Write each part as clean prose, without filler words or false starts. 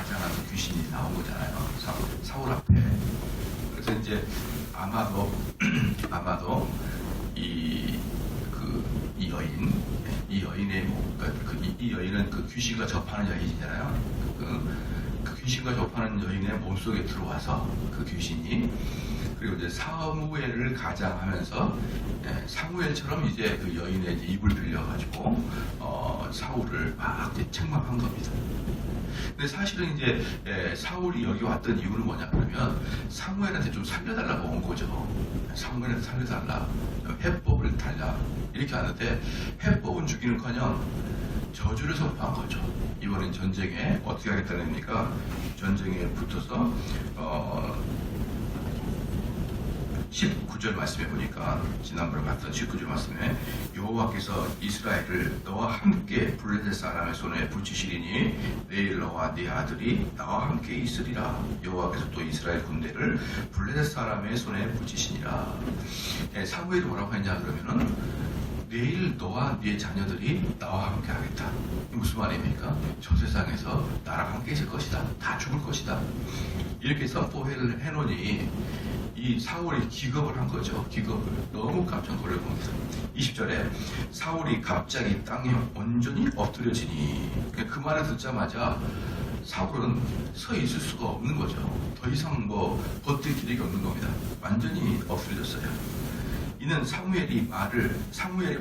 가장한 귀신이 나온 거잖아요. 사울 앞에. 그래서 이제 아마도 이 여인의 이 여인은 그 귀신과 접하는 여인이잖아요. 그 귀신과 접하는 여인의 몸속에 들어와서 그 귀신이, 그리고 이제 사무엘을 가장하면서 사무엘처럼 이제 그 여인의 이제 입을 빌려가지고 사울을 막 이제 책망한 겁니다. 근데 사실은 이제 사울이 여기 왔던 이유는 뭐냐 그러면 사무엘한테 좀 살려달라고 온 거죠. 사무엘한테 살려달라, 해법을 달라 이렇게 하는데, 해법은 주기는커녕 저주를 선포한 거죠. 이번엔 전쟁에 어떻게 하겠다는 겁니까? 전쟁에 붙어서 19절 말씀에 보니까, 지난번에 봤던 19절 말씀에 여호와께서 이스라엘을 너와 함께 블레셋 사람의 손에 붙이시리니 내일 너와 네 아들이 나와 함께 있으리라. 여호와께서 또 이스라엘 군대를 블레셋 사람의 손에 붙이시니라. 사무엘이 뭐라고 했냐 그러면은 내일 너와 네 자녀들이 나와 함께 하겠다. 무슨 말입니까? 저 세상에서 나랑 함께 있을 것이다. 다 죽을 것이다. 이렇게 선포를 해놓으니 이 사울이 기겁을 한 거죠. 기겁을. 너무 깜짝 놀랄 겁니다. 20절에 사울이 갑자기 땅에 온전히 엎드려지니, 그 말을 듣자마자 사울은 서 있을 수가 없는 거죠. 더 이상 버틸 길이 없는 겁니다. 완전히 엎드려졌어요. 이는 사무엘의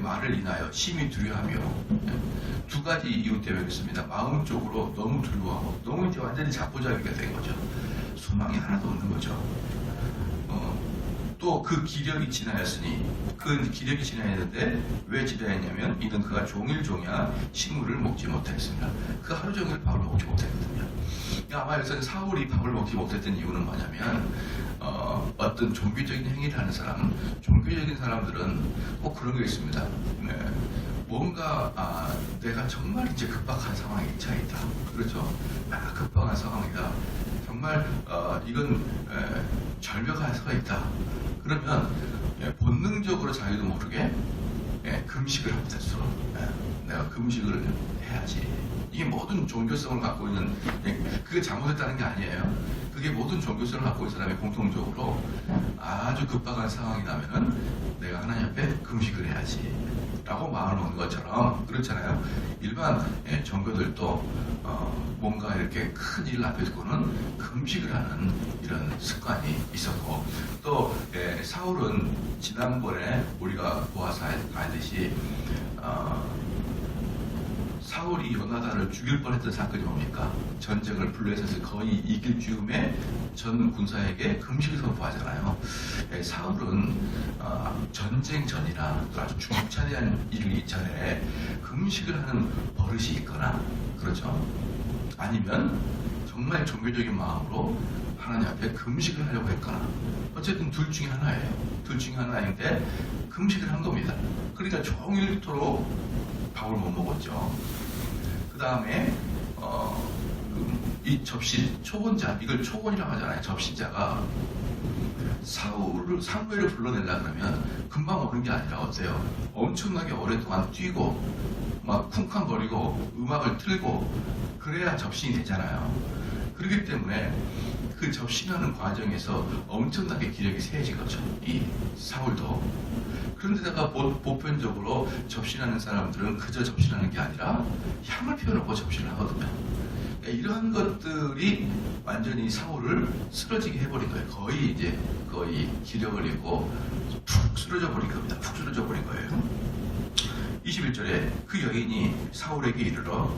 말을 인하여 심히 두려워하며, 두 가지 이유 때문이었습니다. 마음적으로 너무 두려워하고, 너무 이제 완전히 자포자기가 된 거죠. 소망이 하나도 없는 거죠. 또 그 기력이 지나였으니, 그 기력이 지나였는데 왜 지나였냐면 이는 그가 종일종야 식물을 먹지 못했습니다. 그 하루 종일 밥을 먹지 못했거든요. 아마 여기서 사울이 밥을 먹지 못했던 이유는 뭐냐면 어떤 종교적인 행위를 하는 사람은, 종교적인 사람들은 꼭 그런 게 있습니다. 뭔가 내가 정말 이제 급박한 상황에 처해있다. 그렇죠? 급박한 상황이다. 정말 이건 절벽에 서 있다. 그러면 본능적으로 자기도 모르게 금식을 합니다. 내가 금식을 해야지. 이게 모든 종교성을 갖고 있는, 그게 잘못했다는 게 아니에요. 그게 모든 종교성을 갖고 있는 사람이 공통적으로 아주 급박한 상황이 나면은 내가 하나님 앞에 금식을 해야지 라고 마음을 먹는 것처럼, 그렇잖아요. 일반 종교들도 뭔가 이렇게 큰 일 앞에 두고는 금식을 하는 이런 습관이 있었고, 또 사울은 지난번에 우리가 보아서 알듯이 사울이 요나단을 죽일 뻔했던 사건이 뭡니까? 전쟁을 블레셋을 거의 이길 즈음에 전 군사에게 금식을 선포하잖아요. 사울은 전쟁 전이나 아주 중차대한 일 이전에 금식을 하는 버릇이 있거나, 그렇죠? 아니면 정말 종교적인 마음으로 하나님 앞에 금식을 하려고 했거나, 어쨌든 둘 중에 하나예요. 둘 중에 하나인데 금식을 한 겁니다. 그러니까 종일토록 밥을 못 먹었죠. 그 다음에 이 접시 초본자, 이걸 초본이라고 하잖아요. 접시자가 사무엘을 불러내려고 그러면 금방 오는 게 아니라 어때요? 엄청나게 오랫동안 뛰고 막 쿵쾅거리고 음악을 틀고 그래야 접신이 되잖아요. 그렇기 때문에 그 접신하는 과정에서 엄청나게 기력이 세해진 거죠. 이 사울도. 그런데다가 보편적으로 접신하는 사람들은 그저 접신하는 게 아니라 향을 피워놓고 접신을 하거든요. 그러니까 이런 것들이 완전히 사울을 쓰러지게 해버린 거예요. 거의 기력을 잃고 푹 쓰러져 버린 겁니다. 푹 쓰러져 버린 거예요. 21절에 그 여인이 사울에게 이르러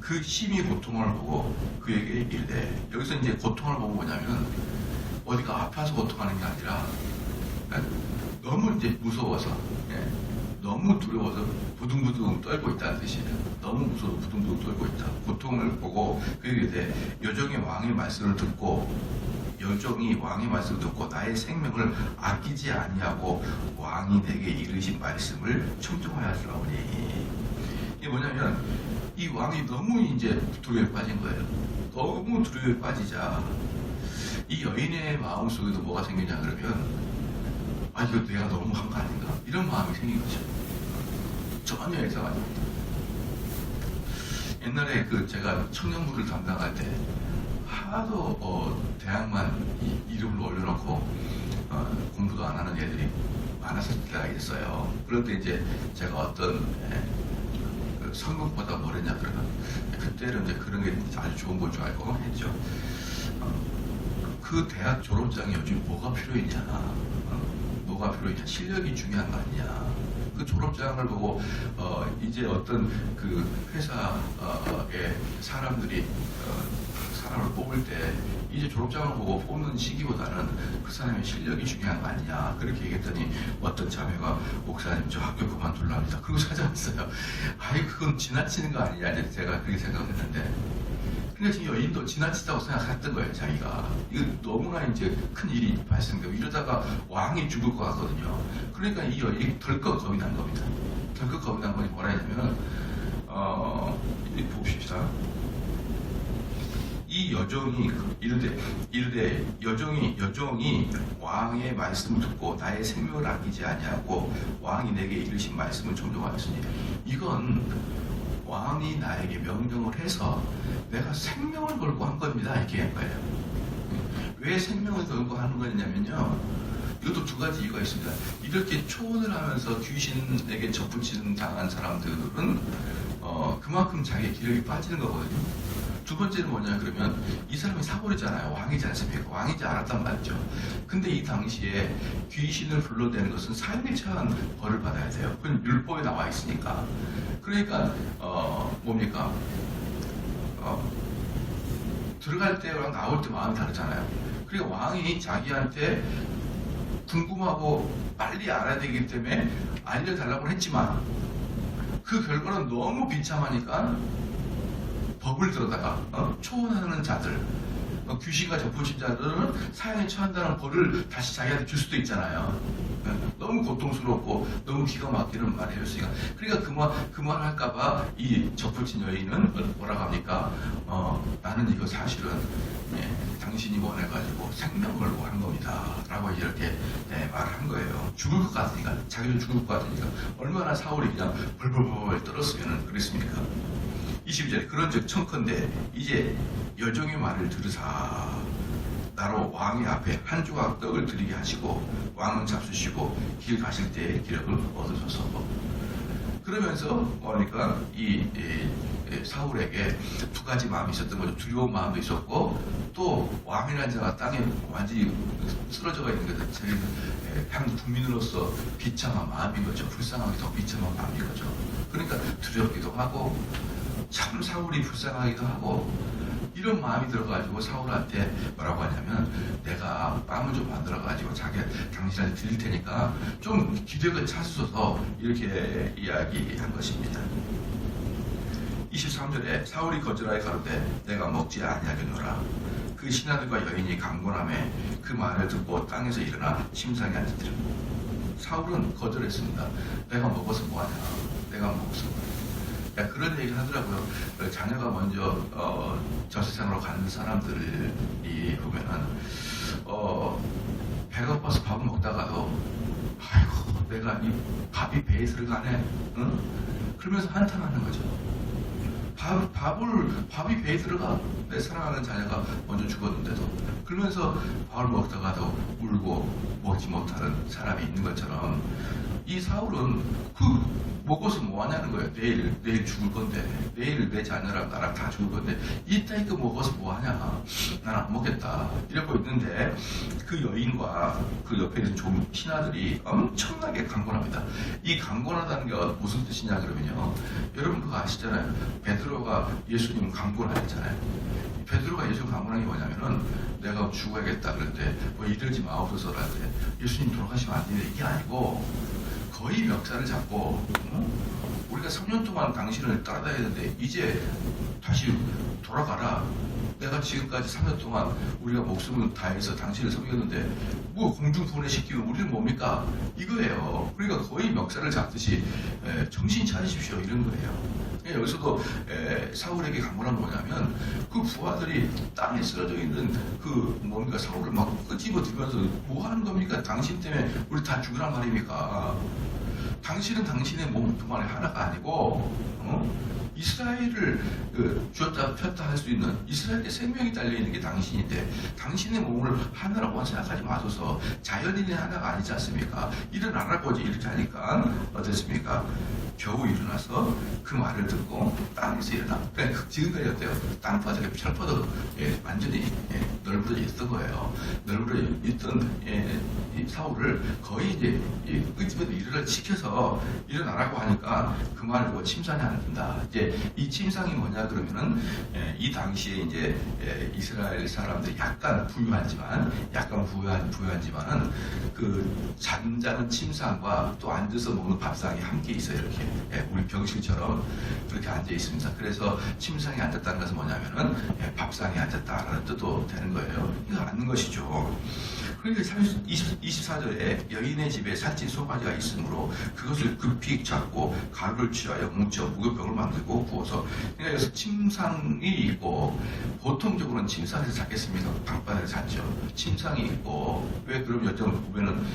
그 심히 고통을 보고 그에게 이르되, 여기서 이제 고통을 보고 뭐냐면 어디가 아파서 고통하는 게 아니라 너무 이제 무서워서, 너무 두려워서 부둥부둥 떨고 있다는 뜻이에요. 너무 무서워서 부둥부둥 떨고 있다. 고통을 보고 그에게 이르되 여종이 왕의 말씀을 듣고 나의 생명을 아끼지 아니하고 왕이 내게 이르신 말씀을 청종하였으라오니. 이게 뭐냐면 이 왕이 너무 이제 두려움에 빠진 거예요. 너무 두려움에 빠지자 이 여인의 마음속에도 뭐가 생기냐 그러면, 이거 내가 너무 한 거 아닌가? 이런 마음이 생긴 거죠. 전혀 예상 안 됩니다. 옛날에 제가 청년부를 담당할 때 하도 대학만 이름을 올려놓고 공부도 안 하는 애들이 많았을 때가 있어요. 그럴 때 이제 제가 어떤 그 성공보다 뭐랬냐 그러면 그때는 이제 그런 게 아주 좋은 걸 줄 알고 했죠. 그 대학 졸업장이 요즘 뭐가 필요했냐? 뭐가 필요했냐? 실력이 중요한 거 아니냐? 그 졸업장을 보고 이제 어떤 그 회사에 사람들이 사람을 뽑을 때 이제 졸업장을 보고 뽑는 시기보다는 그 사람의 실력이 중요한 거 아니냐 그렇게 얘기했더니 어떤 자매가 목사님 저 학교 그만둘랍니다. 그러고 찾아왔어요. 아이 그건 지나치는 거 아니냐 이제 제가 그렇게 생각했는데 근데 지금 여인도 지나치다고 생각했던 거예요 자기가. 이거 너무나 이제 큰 일이 발생되고 이러다가 왕이 죽을 것 같거든요. 그러니까 이 여인이 덜컥 겁이 난 겁니다. 덜컥 겁이 난 거니 뭐라 했냐면 봅시다. 이 여종이 이르되 여종이 왕의 말씀을 듣고 나의 생명을 아끼지 아니하고 왕이 내게 이르신 말씀을 존중하였으니 이건 왕이 나에게 명령을 해서 내가 생명을 걸고 한 겁니다 이렇게 한 거예요. 왜 생명을 걸고 하는 거냐면요, 이것도 두 가지 이유가 있습니다. 이렇게 초혼을 하면서 귀신에게 접붙이는 당한 사람들은 그만큼 자기의 기력이 빠지는 거거든요. 두 번째는 뭐냐 그러면 이 사람이 사고리잖아요. 왕이지 않습니까? 왕이지 않았단 말이죠. 근데 이 당시에 귀신을 불러대는 것은 사형에 처한 벌을 받아야 돼요. 그건 율법에 나와 있으니까. 그러니까 뭡니까? 들어갈 때랑 나올 때 마음이 다르잖아요. 그러니까 왕이 자기한테 궁금하고 빨리 알아야 되기 때문에 알려달라고 했지만 그 결과는 너무 비참하니까 법을 들어다가 초혼하는 자들, 귀신과 접붙인 자들은 사형에 처한다는 벌을 다시 자기한테 줄 수도 있잖아요. 너무 고통스럽고 너무 기가 막히는 말이에요. 그러니까 그 말 할까봐 이 접붙인 여인은 뭐라고 합니까? 나는 이거 사실은 당신이 원해가지고 생명 걸고 한 겁니다. 라고 이렇게 말을 한 거예요. 죽을 것 같으니까, 자기도 죽을 것 같으니까 얼마나 사울이 그냥 벌벌벌 떨었으면 그랬습니까? 22절에 그런즉 청컨대 이제 여종의 말을 들으사 나로 왕의 앞에 한 조각 떡을 드리게 하시고 왕은 잡수시고 길 가실 때의 기력을 얻으셔서. 그러면서 뭐니까 이 사울에게 두 가지 마음이 있었던 거죠. 두려운 마음도 있었고 또 왕이라는 자가 땅에 완전히 쓰러져가 있는 거죠. 한 국민으로서 비참한 마음인 거죠. 불쌍하기도 비참한 마음인 거죠. 그러니까 두렵기도 하고 참 사울이 불쌍하기도 하고 이런 마음이 들어가지고 사울한테 뭐라고 하냐면 내가 빵을 좀 만들어가지고 당신한테 드릴 테니까 좀 기력을 찾으셔서 이렇게 이야기한 것입니다. 23절에 사울이 거절하여 가로되 내가 먹지 아니하겠노라. 그 신하들과 여인이 강권함에 그 말을 듣고 땅에서 일어나 침상에 앉으더라. 사울은 거절했습니다. 내가 먹어서 뭐하냐. 내가 먹어서 뭐하냐. 그런 얘기를 하더라고요. 자녀가 먼저 저 세상으로 가는 사람들이 보면은 배가 고파서 밥을 먹다가도 아이고 내가 이 밥이 배에 들어가네, 응? 그러면서 한탄하는 거죠. 밥이 배에 들어가. 내 사랑하는 자녀가 먼저 죽었는데도 그러면서 밥을 먹다가도 울고 먹지 못하는 사람이 있는 것처럼 이 사울은 먹어서 뭐 하냐는 거예요. 내일 죽을 건데, 내일 내 자녀랑 나랑 다 죽을 건데, 이따위도 먹어서 뭐 하냐. 난 안 먹겠다. 이러고 있는데, 그 여인과 그 옆에 있는 좀 신하들이 엄청나게 강권합니다. 이 강권하다는 게 무슨 뜻이냐 그러면요. 여러분 그거 아시잖아요. 베드로가 예수님을 강권하였잖아요. 베드로가 예수님 강권한 게 뭐냐면은, 내가 죽어야겠다 그랬는데, 뭐 이러지 마옵소서라는데, 예수님 돌아가시면 안 되는데, 이게 아니고, 거의 멱살을 잡고 우리가 3년 동안 당신을 따라다녔는데 이제 다시 돌아가라. 내가 지금까지 3년 동안 우리가 목숨을 다해서 당신을 섬겼는데 뭐 공중분해 시키면 우리는 뭡니까? 이거예요. 그러니까 거의 멱살을 잡듯이 정신 차리십시오 이런 거예요. 여기서도 사울에게 강권한 뭐냐면 그 부하들이 땅에 쓰러져 있는 그 뭡니까 사울을 막 끄집어 들면서 뭐 하는 겁니까? 당신 때문에 우리 다 죽으란 말입니까? 당신은 당신의 몸뿐만이 하나가 아니고 이스라엘을 쥐었다 폈다 할 수 있는 이스라엘의 생명이 달려있는 게 당신인데 당신의 몸을 하나라고 생각하지 마소서. 자연인의 하나가 아니지 않습니까? 일어나라고 이렇게 하니까 어땠습니까? 겨우 일어나서 그 말을 듣고 땅에서 일어나. 그러니까 지금까지 어때요? 땅바닥에 철퍼도 완전히 널브러져 있던 거예요. 널브러져 있던 이 사울을 거의 이제 끄집어서 일어날 시켜서 일어나라고 하니까 그 말을 듣고 침상이 안 된다. 이제 이 침상이 뭐냐 그러면은 이 당시에 이제 이스라엘 사람들이 약간 부유하지만은 그 잠자는 침상과 또 앉아서 먹는 밥상이 함께 있어요. 이렇게 우리 병실처럼 그렇게 앉아 있습니다. 그래서 침상에 앉았다는 것은 뭐냐면은 밥상에 앉았다라는 뜻도 되는 거예요. 이거 앉는 것이죠. 그러니까 24절에 여인의 집에 살찐 송아지가 있으므로 그것을 급히 잡고 가루를 취하여 뭉쳐 무교병을 만들고 부어서. 그러니까 여기서 침상이 있고 보통적으로는 침상에서 잤겠습니까? 방바닥에 잤죠. 침상이 있고 왜 그럼 여정 보면은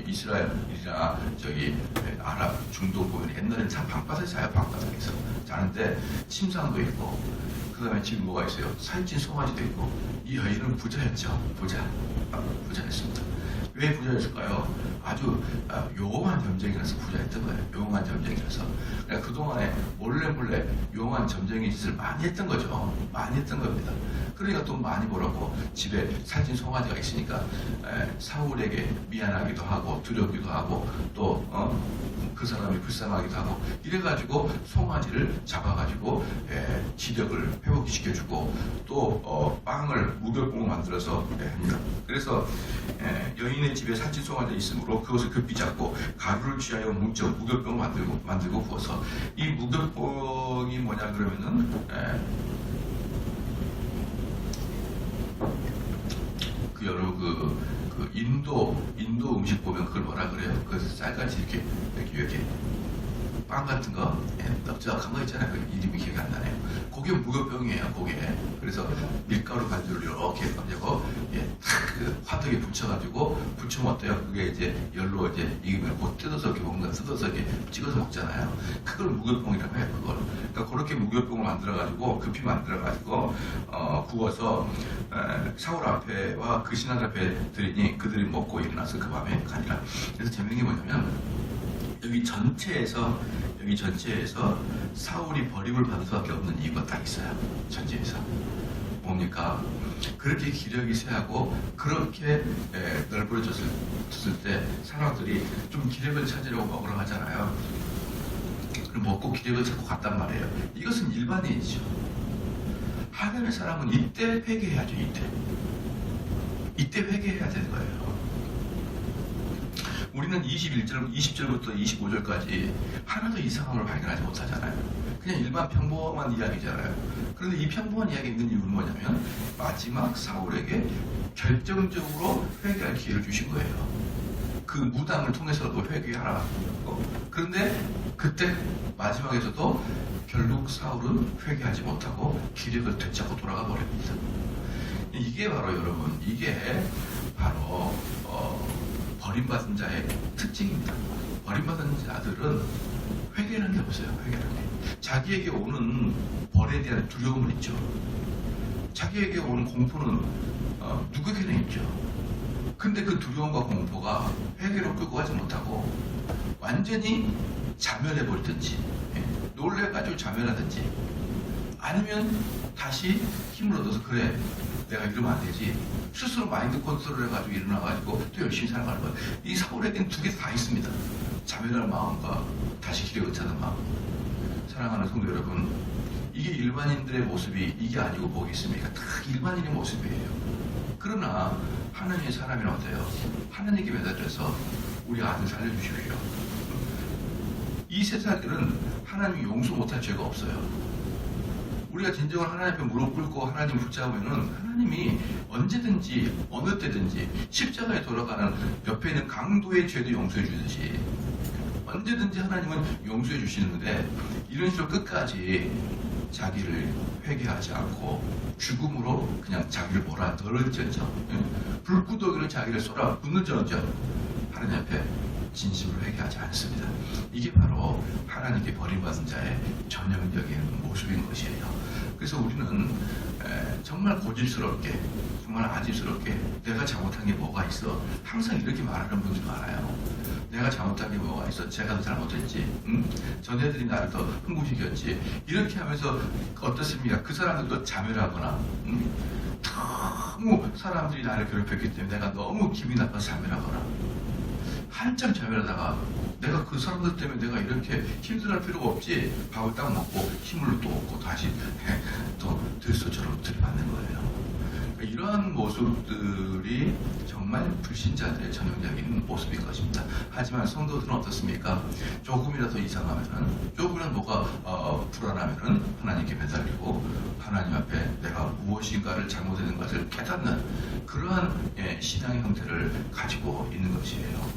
이스라엘이나 저기 아랍 중동 보면 옛날에는 참 방바닥에 자요. 방바닥에서 자는데 침상도 있고 그 다음에 지금 뭐가 있어요? 살찐 송아지도 있고. 이 여인은 부자였죠. 부자였습니다. 왜 부자였을까요? 아주 용한 점쟁이라서 부자였던 거예요. 용한 점쟁이라서. 그러니까 그동안에 몰래 용한 점쟁이 짓을 많이 했던 거죠. 많이 했던 겁니다. 그러니까 돈 많이 벌었고 집에 살찐 송아지가 있으니까 사울에게 미안하기도 하고 두렵기도 하고 또 그 사람이 불쌍하기도 하고 이래가지고 송아지를 잡아가지고 기력을 회복시켜주고 또 빵을 무교병을 만들어서 합니다. 그래서 여인의 집에 살찐 송아지가 있으므로 그것을 급히 잡고 가루를 취하여 뭉쳐 무교병을 만들고 부어서. 이 무교병이 뭐냐 그러면은 여러 인도 음식 보면 그걸 뭐라 그래요? 그래서 쌀같이 이렇게 빵 같은 거, 넓적한 거 있잖아요. 그 이름이 기억이 안 나네요. 그게 무교병이에요. 그게. 그래서 밀가루 반죽을 이렇게 가지고 그 화덕에 붙여면 어때요? 그게 이제 열로 이제 익으면 곧 뜯어서 이렇게 먹는 거, 뜯어서 이렇게 찍어서 먹잖아요. 그걸 무교병이라고 해요. 그걸. 그러니까 그렇게 무교병을 만들어가지고 급히 만들어가지고 구워서 사울 앞에와 그 신하들 앞에 드리니 그들이 먹고 일어나서 그 밤에 가니라. 그래서 재밌는 게 뭐냐면 여기 전체에서 사울이 버림을 받을 수밖에 없는 이유가 딱 있어요. 전체에서. 뭡니까? 그렇게 기력이 쇠하고 그렇게 널브러졌을 때 사람들이 좀 기력을 찾으려고 먹으러 가잖아요. 그럼 먹고 기력을 찾고 갔단 말이에요. 이것은 일반인이죠. 하나님의 사람은 이때 회개해야죠. 이때 회개해야 되는 거예요. 우리는 20절부터 25절까지 하나도 이상함을 발견하지 못하잖아요. 그냥 일반 평범한 이야기잖아요. 그런데 이 평범한 이야기에 있는 이유는 뭐냐면 마지막 사울에게 결정적으로 회개할 기회를 주신 거예요. 그 무당을 통해서도 회개하라. 그런데 그때 마지막에서도 결국 사울은 회개하지 못하고 기력을 되찾고 돌아가 버립니다. 이게 바로 여러분, 바로 버림받은 자의 특징입니다. 버림받은 자들은 회개라는 게 없어요. 회개라는 게. 자기에게 오는 벌에 대한 두려움은 있죠. 자기에게 오는 공포는 누구에게나 있죠. 근데 그 두려움과 공포가 회개로 끌고 가지 못하고 완전히 자멸해버리든지 놀래가지고 자멸하든지 아니면 다시 힘을 얻어서 그래 내가 이러면 안 되지 스스로 마인드 컨트롤 해가지고 일어나가지고 또 열심히 살아가는 거예요. 이 사울에게는 두 개 다 있습니다. 자멸할 마음과 다시 기력을 찾는 마음. 사랑하는 성도 여러분, 이게 일반인들의 모습이 이게 아니고 뭐가 있습니까? 다 일반인의 모습이에요. 그러나 하나님의 사람이란 어때요? 하나님께 매달려서 우리 아들 살려주십시오. 이 세상에는 하나님이 용서 못할 죄가 없어요. 우리가 진정으로 하나님 앞에 무릎 꿇고 하나님 붙잡으면은 하나님이 언제든지 어느 때든지 십자가에 돌아가는 옆에 있는 강도의 죄도 용서해 주듯이 언제든지 하나님은 용서해 주시는데 이런 식으로 끝까지 자기를 회개하지 않고 죽음으로 그냥 자기를 몰아넣을지언정 불구더기로 자기를 쏟아 붓는지언정 하나님 앞에 진심으로 회개하지 않습니다. 이게 바로 하나님께 버림받은 자의 전형적인 모습인 것이에요. 그래서 우리는 정말 고질스럽게, 정말 아집스럽게 내가 잘못한 게 뭐가 있어? 항상 이렇게 말하는 분들이 많아요. 내가 잘못한 게 뭐가 있어? 제가 더 잘못했지. 전애들이 나를 더 흥분시켰지. 이렇게 하면서 어떻습니까? 그 사람들도 자멸하거나 너무 사람들이 나를 괴롭혔기 때문에 내가 너무 기분이 나빠서 자멸하거나 한참 자멸하다가 내가 그 사람들 때문에 내가 이렇게 힘들어할 필요가 없지. 밥을 딱 먹고 힘을 또 얻고 다시 또 들소처럼 들이받는 거예요. 이러한 모습들이 정말 불신자들의 전형적인 모습인 것입니다. 하지만 성도들은 어떻습니까? 조금이라도 이상하면은, 조금이라도 뭐가 불안하면은 하나님께 매달리고 하나님 앞에 내가 무엇인가를 잘못하는 것을 깨닫는 그러한 신앙의 형태를 가지고 있는 것이에요.